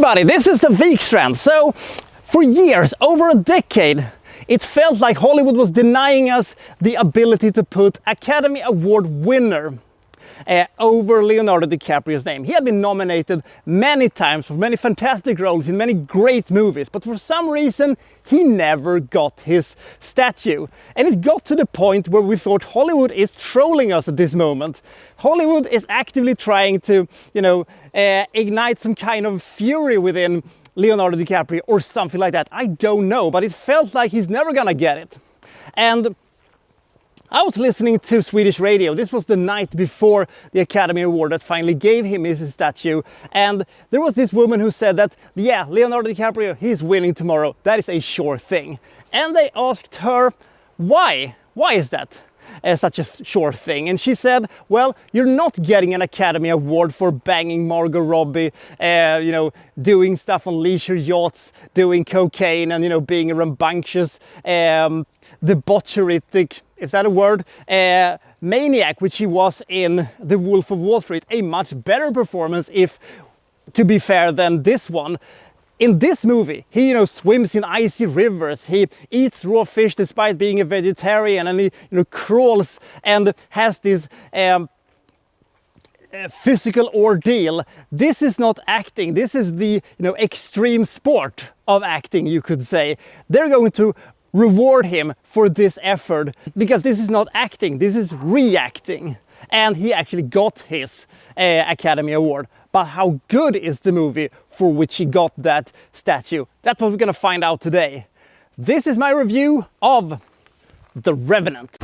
everybody, this is the Wikstrand. So, for years, over a decade, it felt like Hollywood was denying us the ability to put Academy Award winner over Leonardo DiCaprio's name. He had been nominated many times for many fantastic roles in many great movies, but for some reason he never got his statue. And it got to the point where we thought Hollywood is trolling us at this moment. Hollywood is actively trying to, ignite some kind of fury within Leonardo DiCaprio or something like that. I don't know, but it felt like he's never gonna get it. And I was listening to Swedish radio. This was the night before the Academy Award that finally gave him his statue. And there was this woman who said that, yeah, Leonardo DiCaprio, he's winning tomorrow. That is a sure thing. And they asked her, why? Why is that such a sure thing? And she said, well, you're not getting an Academy Award for banging Margot Robbie, doing stuff on leisure yachts, doing cocaine and, being a rambunctious, debaucheristic, is that a word? Maniac, which he was in The Wolf of Wall Street. A much better performance, if to be fair, than this one. In this movie, he swims in icy rivers, he eats raw fish despite being a vegetarian, and he crawls and has this physical ordeal. This is not acting. This is the extreme sport of acting, you could say. They're going to reward him for this effort because this is not acting, this is reacting. And he actually got his Academy Award. But how good is the movie for which he got that statue? That's what we're gonna find out today. This is my review of The Revenant.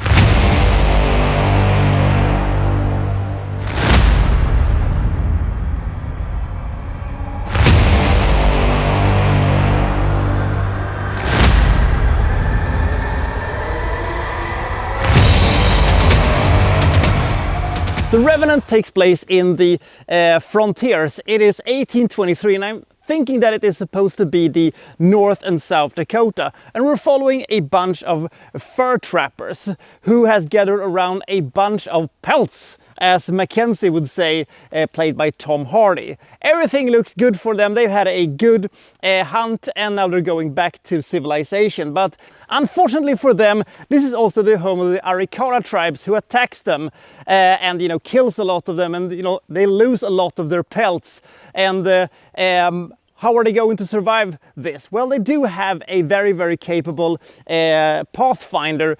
The Revenant takes place in the frontiers. It is 1823 and I'm thinking that it is supposed to be the North and South Dakota. And we're following a bunch of fur trappers who has gathered around a bunch of pelts, as Mackenzie would say, played by Tom Hardy. Everything looks good for them. They've had a good hunt and now they're going back to civilization. But unfortunately for them, this is also the home of the Arikara tribes who attacks them and kills a lot of them, and they lose a lot of their pelts. And how are they going to survive this? Well, they do have a very, very capable pathfinder,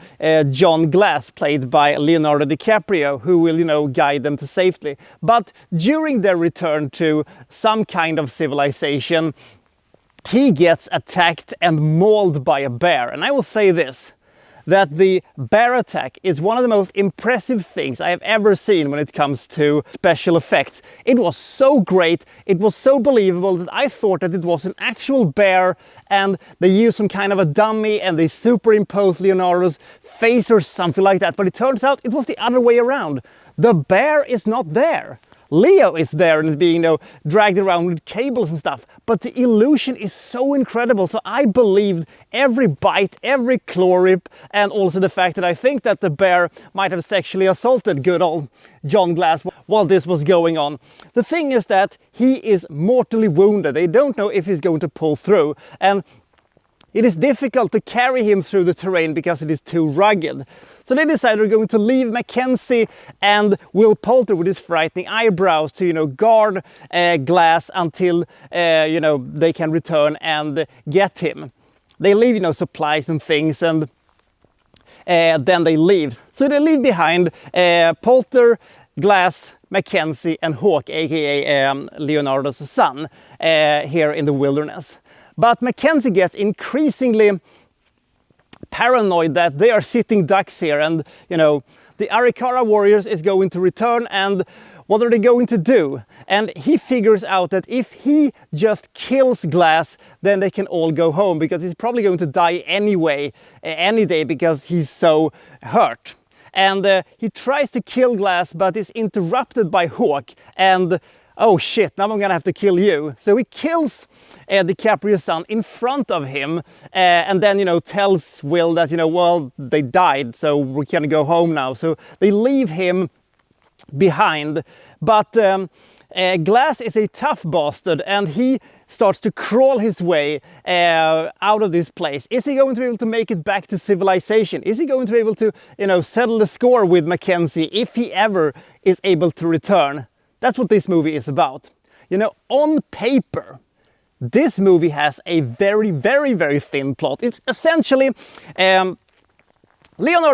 John Glass, played by Leonardo DiCaprio, who will, guide them to safety. But during their return to some kind of civilization, he gets attacked and mauled by a bear. And I will say this, that the bear attack is one of the most impressive things I have ever seen when it comes to special effects. It was so great, it was so believable that I thought that it was an actual bear and they used some kind of a dummy and they superimposed Leonardo's face or something like that. But it turns out it was the other way around. The bear is not there. Leo is there and is being dragged around with cables and stuff, but the illusion is so incredible. So I believed every bite, every claw rip, and also the fact that I think that the bear might have sexually assaulted good old John Glass while this was going on. The thing is that he is mortally wounded. They don't know if he's going to pull through, and it is difficult to carry him through the terrain because it is too rugged. So they decided they're going to leave Mackenzie and Will Poulter with his frightening eyebrows to, guard Glass until, they can return and get him. They leave, supplies and things, and then they leave. So they leave behind Poulter, Glass, Mackenzie and Hawk, aka Leonardo's son, here in the wilderness. But Mackenzie gets increasingly paranoid that they are sitting ducks here, and the Arikara warriors is going to return, and what are they going to do? And he figures out that if he just kills Glass, then they can all go home, because he's probably going to die anyway, any day, because he's so hurt. And he tries to kill Glass, but is interrupted by Hawk, and oh shit, now I'm gonna have to kill you. So he kills DiCaprio's son in front of him and then, tells Will that, well, they died, so we can go home now. So they leave him behind. But Glass is a tough bastard, and he starts to crawl his way out of this place. Is he going to be able to make it back to civilization? Is he going to be able to, settle the score with Mackenzie if he ever is able to return? That's what this movie is about. On paper, this movie has a very, very, very thin plot. It's essentially Leonardo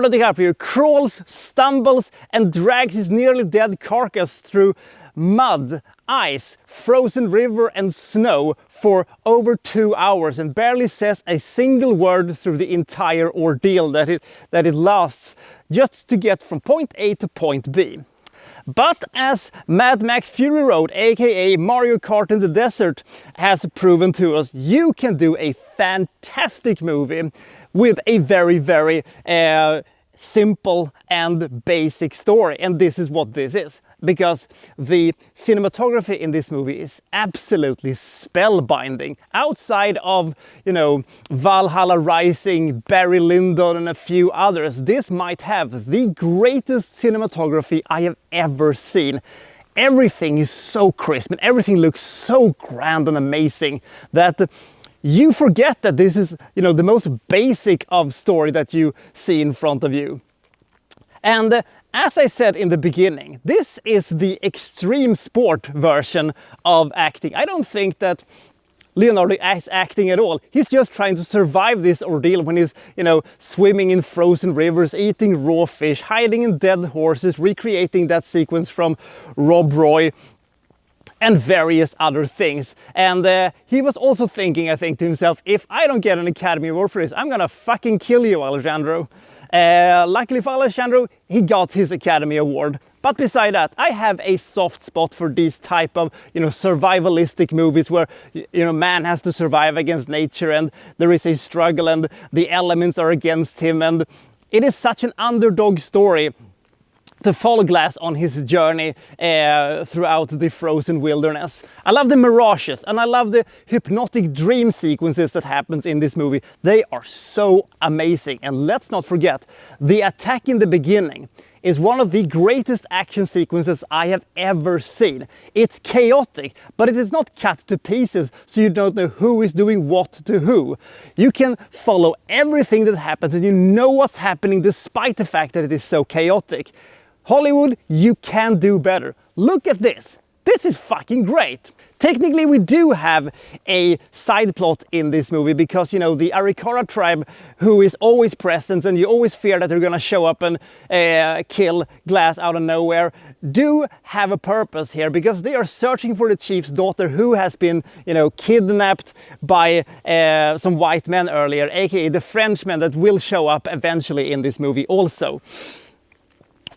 DiCaprio crawls, stumbles, and drags his nearly dead carcass through mud, ice, frozen river, and snow for over 2 hours and barely says a single word through the entire ordeal that it lasts, just to get from point A to point B. But as Mad Max Fury Road, aka Mario Kart in the Desert, has proven to us, you can do a fantastic movie with a very, very simple and basic story. And this is what this is. Because the cinematography in this movie is absolutely spellbinding. Outside of, Valhalla Rising, Barry Lyndon, and a few others, this might have the greatest cinematography I have ever seen. Everything is so crisp and everything looks so grand and amazing that you forget that this is, the most basic of story that you see in front of you. And as I said in the beginning, this is the extreme sport version of acting. I don't think that Leonardo is acting at all. He's just trying to survive this ordeal when he's, swimming in frozen rivers, eating raw fish, hiding in dead horses, recreating that sequence from Rob Roy, and various other things. And he was also thinking, I think, to himself, if I don't get an Academy Award for this, I'm gonna fucking kill you, Alejandro. Luckily for Alejandro, he got his Academy Award. But beside that, I have a soft spot for these type of, survivalistic movies where, man has to survive against nature and there is a struggle and the elements are against him. And it is such an underdog story to follow Glass on his journey throughout the frozen wilderness. I love the mirages and I love the hypnotic dream sequences that happens in this movie. They are so amazing. And let's not forget, the attack in the beginning is one of the greatest action sequences I have ever seen. It's chaotic, but it is not cut to pieces, so you don't know who is doing what to who. You can follow everything that happens and you know what's happening despite the fact that it is so chaotic. Hollywood, you can do better. Look at this. This is fucking great. Technically, we do have a side plot in this movie because, the Arikara tribe, who is always present and you always fear that they're gonna show up and kill Glass out of nowhere, do have a purpose here because they are searching for the chief's daughter who has been, kidnapped by some white men earlier, aka the Frenchmen that will show up eventually in this movie also.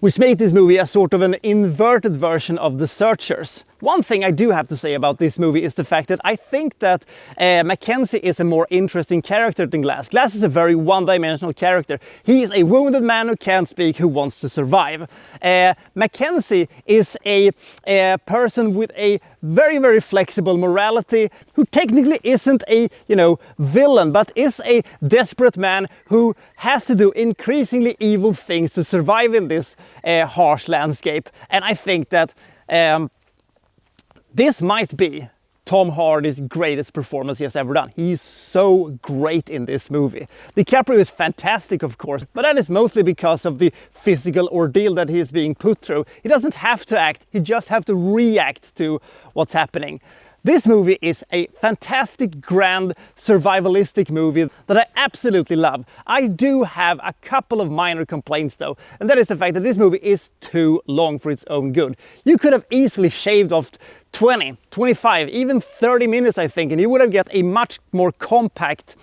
Which made this movie a sort of an inverted version of The Searchers. One thing I do have to say about this movie is the fact that I think that Mackenzie is a more interesting character than Glass. Glass is a very one-dimensional character. He is a wounded man who can't speak, who wants to survive. Mackenzie is a person with a very, very flexible morality, who technically isn't a, villain, but is a desperate man who has to do increasingly evil things to survive in this harsh landscape. And I think that this might be Tom Hardy's greatest performance he has ever done. He's so great in this movie. DiCaprio is fantastic, of course, but that is mostly because of the physical ordeal that he is being put through. He doesn't have to act, he just has to react to what's happening. This movie is a fantastic, grand, survivalistic movie that I absolutely love. I do have a couple of minor complaints though, and that is the fact that this movie is too long for its own good. You could have easily shaved off 20, 25, even 30 minutes, I think, and you would have got a much more compact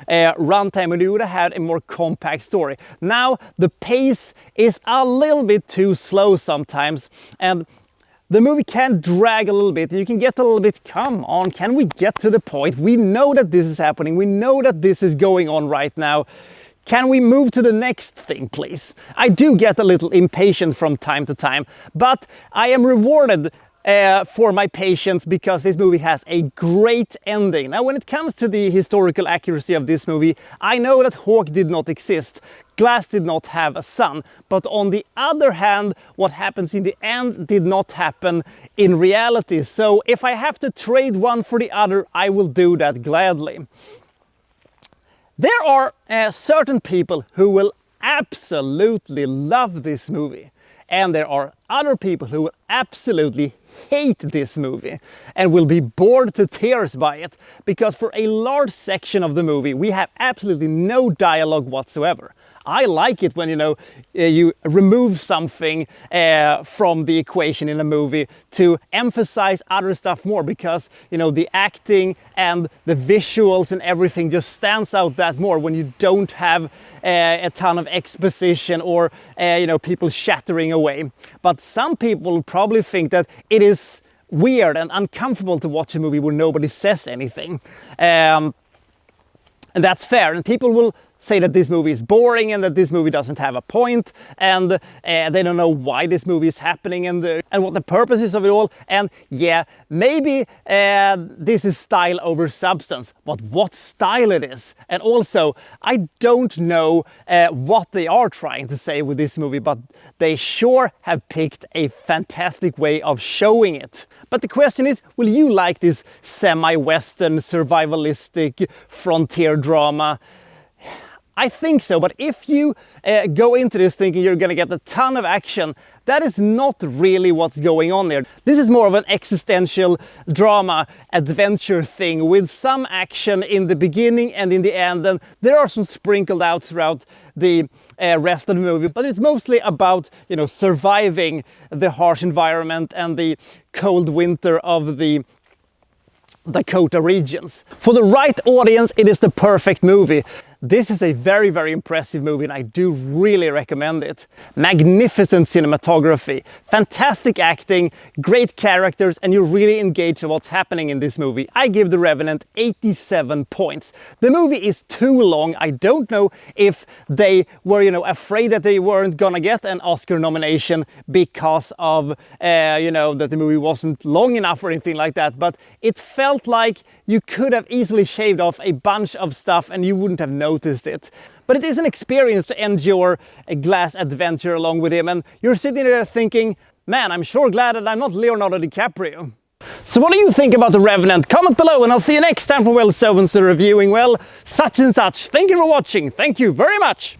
runtime and you would have had a more compact story. Now, the pace is a little bit too slow sometimes, and the movie can drag a little bit. You can get a little bit, come on, can we get to the point? We know that this is happening. We know that this is going on right now. Can we move to the next thing, please? I do get a little impatient from time to time, but I am rewarded for my patience, because this movie has a great ending. Now, when it comes to the historical accuracy of this movie, I know that Hawk did not exist. Glass did not have a son, but on the other hand, what happens in the end did not happen in reality. So if I have to trade one for the other, I will do that gladly. There are certain people who will absolutely love this movie, and there are other people who will absolutely hate this movie and will be bored to tears by it, because for a large section of the movie we have absolutely no dialogue whatsoever. I like it when, you know, you remove something from the equation in a movie to emphasize other stuff more, because, you know, the acting and the visuals and everything just stands out that more when you don't have a ton of exposition or, you know, people shattering away. But some people probably think that it is weird and uncomfortable to watch a movie where nobody says anything. And that's fair, and people will say that this movie is boring and that this movie doesn't have a point, and they don't know why this movie is happening and what the purpose is of it all. And yeah, maybe this is style over substance, but what style it is. And also, I don't know what they are trying to say with this movie, but they sure have picked a fantastic way of showing it. But the question is, will you like this semi-western survivalistic frontier drama? I think so, but if you go into this thinking you're gonna get a ton of action, that is not really what's going on there. This is more of an existential drama adventure thing with some action in the beginning and in the end, and there are some sprinkled out throughout the rest of the movie, but it's mostly about, you know, surviving the harsh environment and the cold winter of the Dakota regions. For the right audience, it is the perfect movie. This is a very, very impressive movie, and I do really recommend it. Magnificent cinematography, fantastic acting, great characters, and you're really engaged in what's happening in this movie. I give The Revenant 87 points. The movie is too long. I don't know if they were, you know, afraid that they weren't gonna get an Oscar nomination because of, you know, that the movie wasn't long enough or anything like that, but it felt like you could have easily shaved off a bunch of stuff and you wouldn't have noticed it. But it is an experience to endure a Glass adventure along with him, and you're sitting there thinking, man, I'm sure glad that I'm not Leonardo DiCaprio. So what do you think about The Revenant? Comment below, and I'll see you next time for Well So and So reviewing, well, such and such. Thank you for watching. Thank you very much.